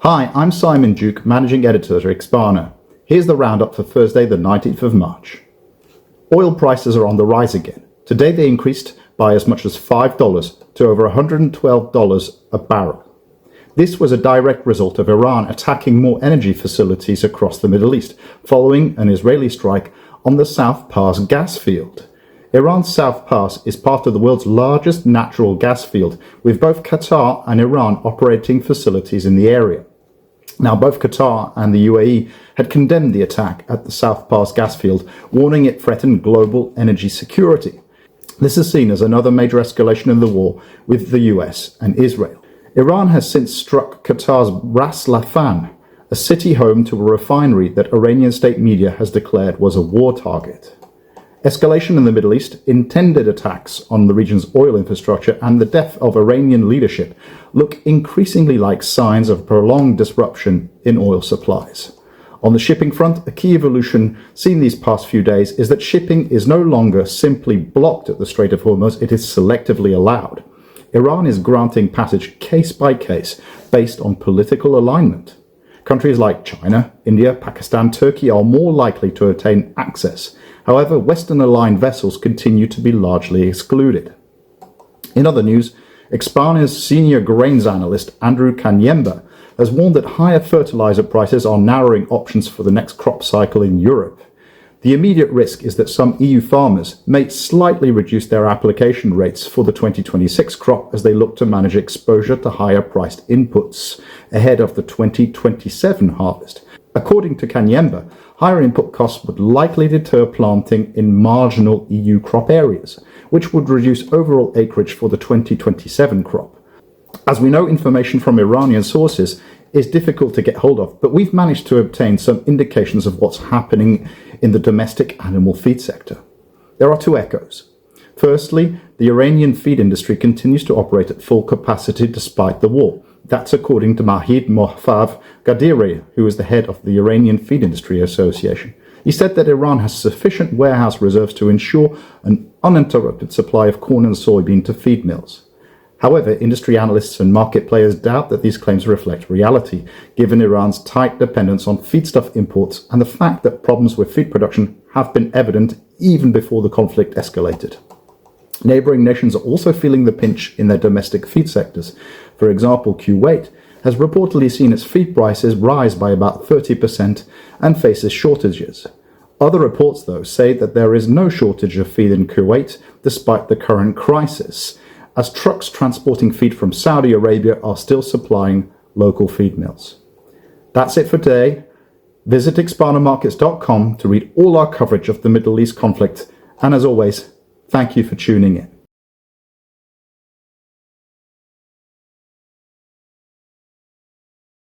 Hi, I'm Simon Duke, Managing Editor at Expana. Here's the roundup for Thursday, the 19th of March. Oil prices are on the rise again. Today they increased by as much as $5 to over $112 a barrel. This was a direct result of Iran attacking more energy facilities across the Middle East, following an Israeli strike on the South Pars gas field. Iran's South Pars is part of the world's largest natural gas field, with both Qatar and Iran operating facilities in the area. Now, both Qatar and the UAE had condemned the attack at the South Pars gas field, warning it threatened global energy security. This is seen as another major escalation in the war with the US and Israel. Iran has since struck Qatar's Ras Lafan, a city home to a refinery that Iranian state media has declared was a war target. Escalation in the Middle East, intended attacks on the region's oil infrastructure, and the death of Iranian leadership look increasingly like signs of prolonged disruption in oil supplies. On the shipping front, a key evolution seen these past few days is that shipping is no longer simply blocked at the Strait of Hormuz, it is selectively allowed. Iran is granting passage case by case based on political alignment. Countries like China, India, Pakistan, Turkey are more likely to attain access. However, Western-aligned vessels continue to be largely excluded. In other news, Expana's senior grains analyst, Andrew Kanyemba, has warned that higher fertilizer prices are narrowing options for the next crop cycle in Europe. The immediate risk is that some EU farmers may slightly reduce their application rates for the 2026 crop as they look to manage exposure to higher-priced inputs ahead of the 2027 harvest. According to Kanyemba, higher input costs would likely deter planting in marginal EU crop areas, which would reduce overall acreage for the 2027 crop. As we know, information from Iranian sources is difficult to get hold of, but we've managed to obtain some indications of what's happening in the domestic animal feed sector. There are two echoes. Firstly, the Iranian feed industry continues to operate at full capacity despite the war. That's according to Mahid Mohfav Gadiri, who is the head of the Iranian Feed Industry Association. He said that Iran has sufficient warehouse reserves to ensure an uninterrupted supply of corn and soybean to feed mills. However, industry analysts and market players doubt that these claims reflect reality, given Iran's tight dependence on feedstuff imports and the fact that problems with feed production have been evident even before the conflict escalated. Neighboring nations are also feeling the pinch in their domestic feed sectors. For example, Kuwait has reportedly seen its feed prices rise by about 30% and faces shortages. Other reports, though, say that there is no shortage of feed in Kuwait despite the current crisis, as trucks transporting feed from Saudi Arabia are still supplying local feed mills. That's it for today. Visit expanamarkets.com to read all our coverage of the Middle East conflict, and as always, thank you for tuning in.